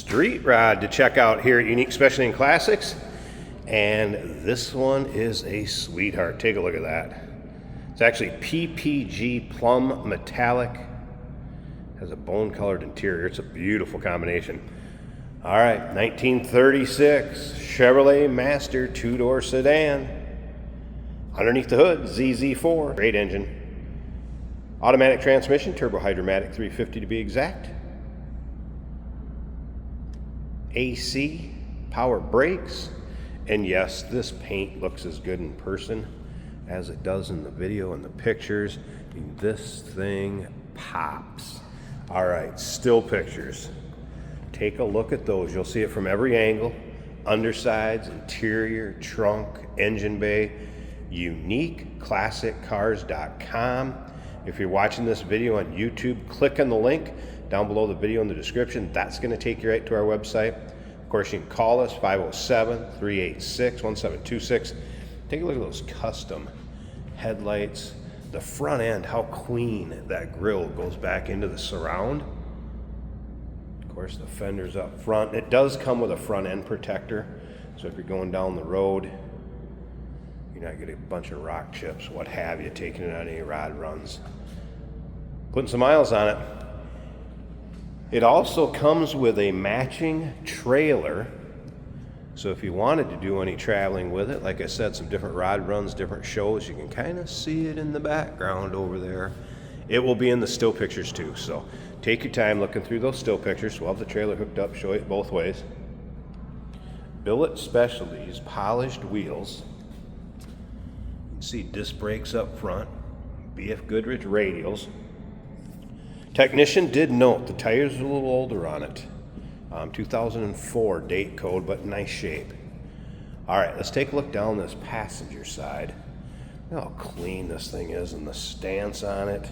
street rod to check out here at Unique Specialty and Classics. And this one is a sweetheart. Take a look at that. It's actually PPG Plum Metallic. Has a bone-colored interior. It's a beautiful combination. All right, 1936 Chevrolet Master two-door sedan. Underneath the hood, ZZ4. Great engine. Automatic transmission, turbo hydromatic 350 to be exact. AC, power brakes. And yes, this paint looks as good in person as it does in the video and the pictures. This thing pops. All right, still pictures. Take a look at those. You'll see it from every angle. Undersides, interior, trunk, engine bay. UniqueClassicCars.com. If you're watching this video on YouTube, click on the link down below the video in the description. That's going to take you right to our website. Of course, you can call us 507-386-1726. Take a look at those custom headlights. The front end, how clean that grille goes back into the surround. Of course, the fender's up front. It does come with a front end protector. So if you're going down the road, you're not getting a bunch of rock chips, what have you, taking it on any rod runs. Putting some miles on it. It also comes with a matching trailer. So if you wanted to do any traveling with it, like I said, some different rod runs, different shows, you can kind of see it in the background over there. It will be in the still pictures too. So take your time looking through those still pictures. We'll have the trailer hooked up, show it both ways. Billet Specialties, polished wheels. You can see disc brakes up front, BF Goodrich radials. Technician did note the tires are a little older on it. 2004 date code, but nice shape. All right, let's take a look down this passenger side. Look how clean this thing is and the stance on it.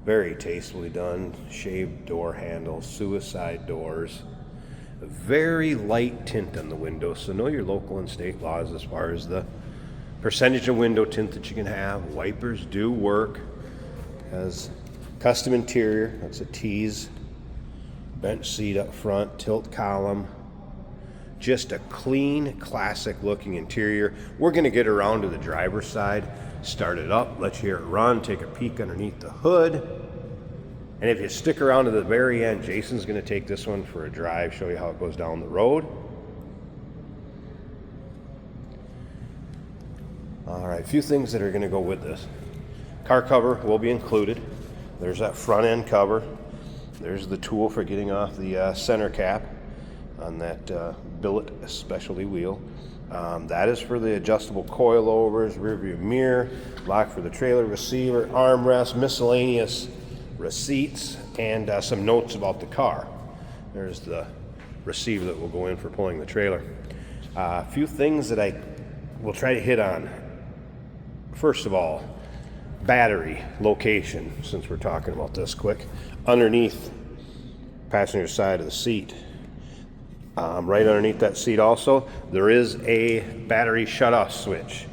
Very tastefully done. Shaved door handles, suicide doors. A very light tint on the windows, so know your local and state laws as far as the percentage of window tint that you can have. Wipers do work. Has custom interior, that's a tease. Bench seat up front, tilt column. Just a clean, classic looking interior. We're gonna get around to the driver's side, start it up, let you hear it run, take a peek underneath the hood. And if you stick around to the very end, Jason's gonna take this one for a drive, show you how it goes down the road. All right, a few things that are gonna go with this. Car cover will be included. There's that front end cover. There's the tool for getting off the center cap on that billet specialty wheel. That is for the adjustable coilovers, rear view mirror, lock for the trailer receiver, armrest, miscellaneous receipts, and some notes about the car. There's the receiver that will go in for pulling the trailer. A few things that I will try to hit on. First of all, battery location, since we're talking about this quick. Underneath passenger side of the seat, right underneath that seat also, there is a battery shutoff switch.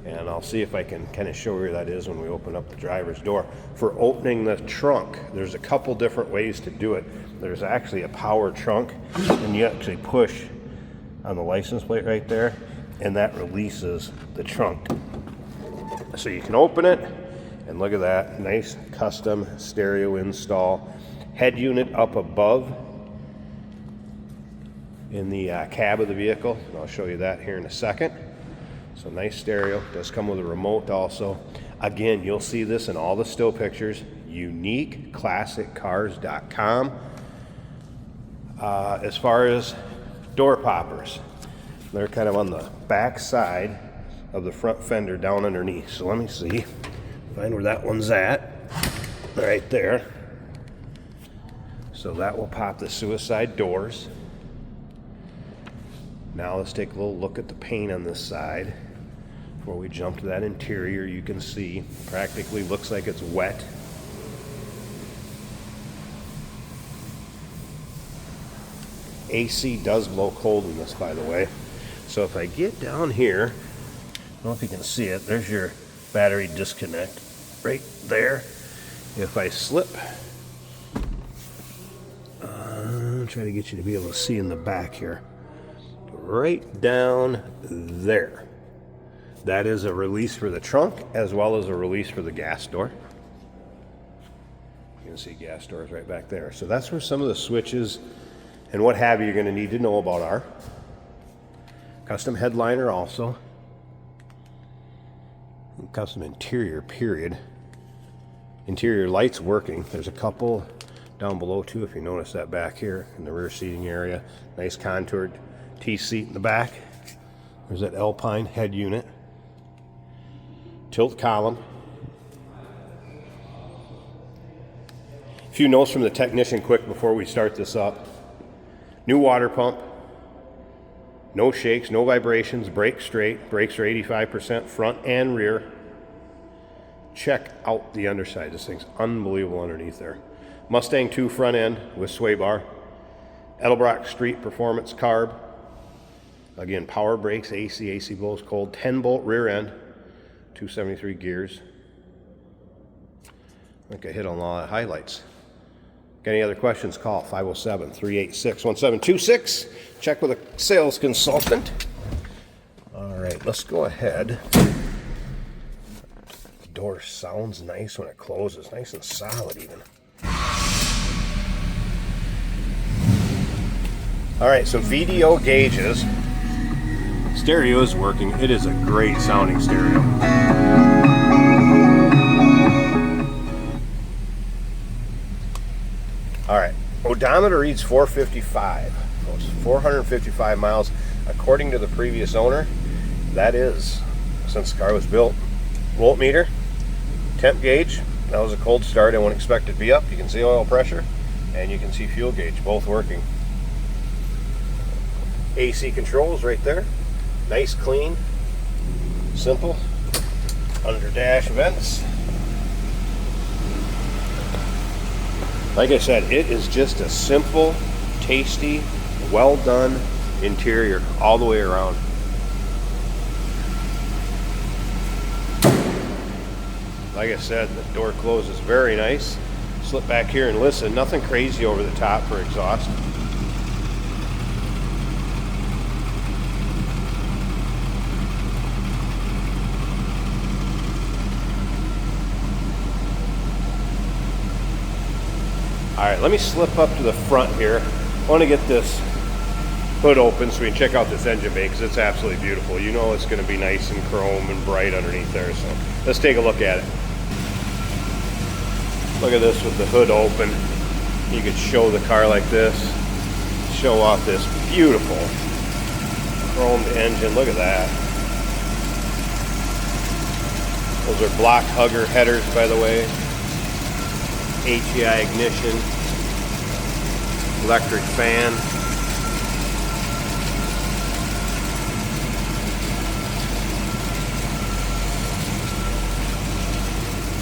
And I'll see if I can kind of show you where that is when we open up the driver's door. For opening the trunk, there's a couple different ways to do it. There's actually a power trunk, and you actually push on the license plate right there, and that releases the trunk. So you can open it, and look at that, nice custom stereo install. Head unit up above in the cab of the vehicle, and I'll show you that here in a second. So nice stereo, does come with a remote also. Again, you'll see this in all the still pictures. UniqueClassicCars.com. As far as door poppers, they're kind of on the back side of the front fender down underneath. So let me see, find where that one's at. Right there. So that will pop the suicide doors. Now let's take a little look at the paint on this side. Before we jump to that interior, you can see practically looks like it's wet. AC does blow cold in this, by the way. So if I get down here, I don't know if you can see it, there's your battery disconnect right there. If I slip, try to get you to be able to see in the back here. Right down there. That is a release for the trunk as well as a release for the gas door. You can see gas doors right back there. So that's where some of the switches and what have you you're going to need to know about are. Custom headliner also. Custom interior, period. Interior lights working. There's a couple down below too, if you notice that back here in the rear seating area. Nice contoured T-seat in the back. There's that Alpine head unit. Tilt column. A few notes from the technician quick before we start this up. New water pump. No shakes, no vibrations, brake straight. Brakes are 85% front and rear. Check out the underside. This thing's unbelievable underneath there. Mustang 2 front end with sway bar. Edelbrock Street Performance carb. Again, power brakes, AC blows cold. 10-bolt rear end. 273 gears. I think I hit on a lot of highlights. Got any other questions? Call 507-386-1726. Check with a sales consultant. All right, let's go ahead. The door sounds nice when it closes, nice and solid even. All right, some VDO gauges. Stereo is working. It is a great sounding stereo. All right, odometer reads 455. So it's 455 miles according to the previous owner. That is, since the car was built. Voltmeter, temp gauge. That was a cold start. I wouldn't expect it to be up. You can see oil pressure and you can see fuel gauge, both working. AC controls right there. Nice, clean, simple. Under dash vents. Like I said, it is just a simple, tasty, well done interior all the way around. Like I said, the door closes very nice. Slip back here and listen. Nothing crazy over the top for exhaust. All right, let me slip up to the front here. I want to get this hood open so we can check out this engine bay because it's absolutely beautiful. You know it's going to be nice and chrome and bright underneath there. So let's take a look at it. Look at this with the hood open. You could show the car like this. Show off this beautiful chromed engine. Look at that. Those are block hugger headers, by the way. HEI ignition, electric fan.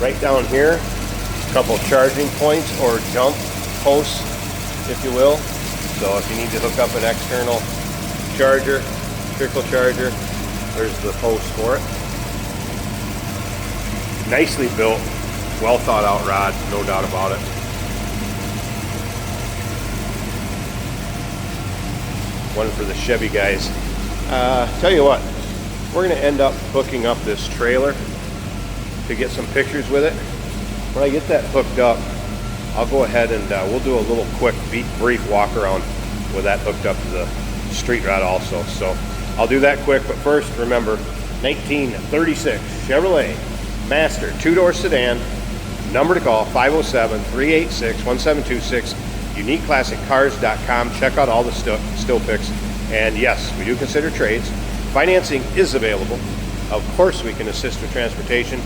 Right down here, a couple charging points or jump posts, if you will. So if you need to hook up an external charger, trickle charger, there's the post for it. Nicely built. Well thought out rod, no doubt about it. One for the Chevy guys. Tell you what, we're going to end up hooking up this trailer to get some pictures with it. When I get that hooked up, I'll go ahead and we'll do a little quick brief walk around with that hooked up to the street rod also. So I'll do that quick, but first remember, 1936 Chevrolet Master 2-door sedan. Number to call, 507-386-1726, uniqueclassiccars.com. Check out all the still pics. And yes, we do consider trades. Financing is available. Of course, we can assist with transportation.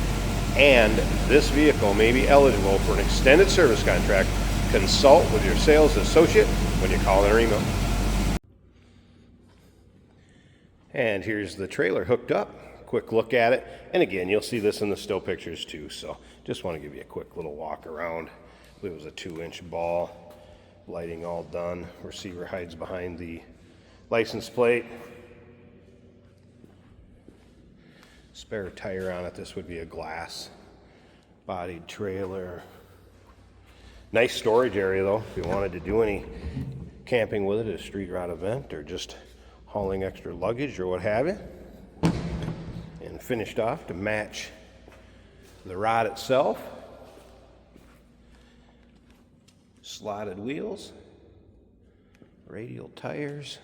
And this vehicle may be eligible for an extended service contract. Consult with your sales associate when you call or email. And here's the trailer hooked up. Quick look at it, and again you'll see this in the still pictures too, so just want to give you a quick little walk around. I believe it was a 2-inch ball, lighting all done, receiver hides behind the license plate, spare tire on it. This would be a glass bodied trailer. Nice storage area though, if you wanted to do any camping with it at a street rod event, or just hauling extra luggage or what have you. And finished off to match the rod itself. Slotted wheels, radial tires,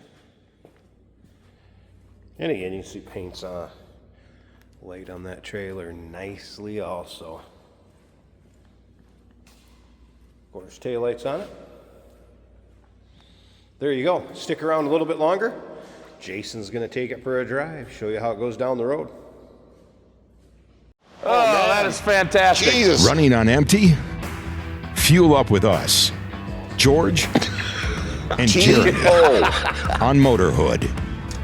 and again you can see paint's laid on that trailer nicely also. Of course, taillights on it. There you go. Stick around a little bit longer. Jason's going to take it for a drive, show you how it goes down the road. Oh, that is fantastic. Jesus. Running on empty? Fuel up with us, George and Jeremy on Motorhood.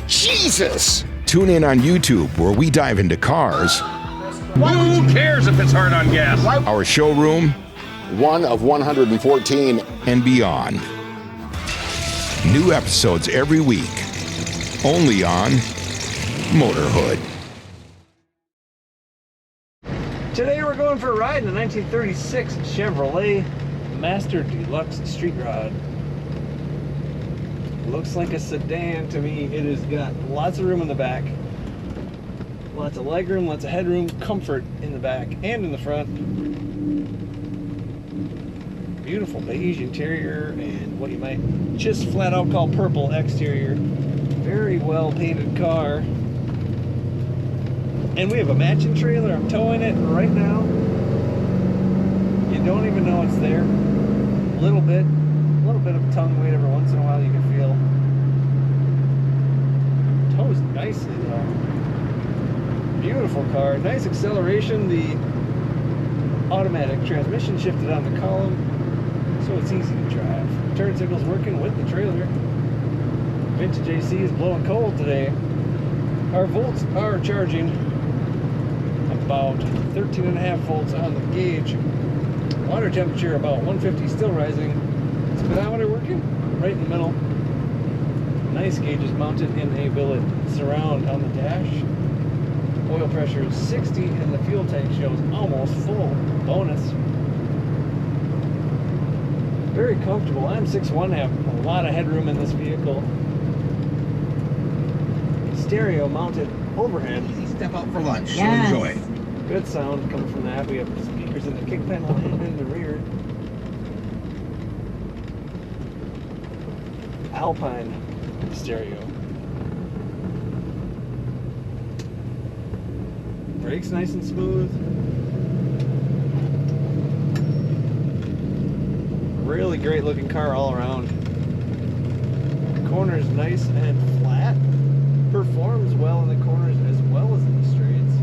Jesus. Tune in on YouTube where we dive into cars, Who cares if it's hard on gas? our showroom, One of 114. and beyond. New episodes every week, only on Motorhood. Today we're going for a ride in the 1936 Chevrolet Master Deluxe Street Rod. Looks like a sedan to me. It has got lots of room in the back, lots of legroom, lots of headroom, comfort in the back and in the front. Beautiful beige interior and what you might just flat out call purple exterior. Very well painted car. And we have a matching trailer. I'm towing it right now. You don't even know it's there. A little bit of tongue weight every once in a while you can feel. Tows nicely though. Beautiful car. Nice acceleration. The automatic transmission shifted on the column, so it's easy to drive. Turn signal's working with the trailer. Vintage AC is blowing cold today. Our volts are charging about 13.5 volts on the gauge. Water temperature about 150, still rising. Speedometer working right in the middle. Nice gauges mounted in a billet surround on the dash. Oil pressure is 60 and the fuel tank shows almost full. Bonus. Very comfortable. I'm 6'1", have a lot of headroom in this vehicle. Stereo mounted overhead. Easy step out for lunch. Yes. So enjoy. Good sound coming from that. We have speakers in the kick panel and in the rear. Alpine stereo. Brakes nice and smooth. Really great looking car all around. Corners nice and flat. Performs well in the corners as well as in the straights.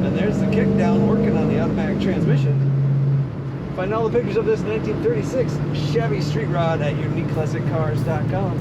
And there's the kick down working on the automatic transmission. Find all the pictures of this 1936 Chevy Street Rod at uniqueclassiccars.com.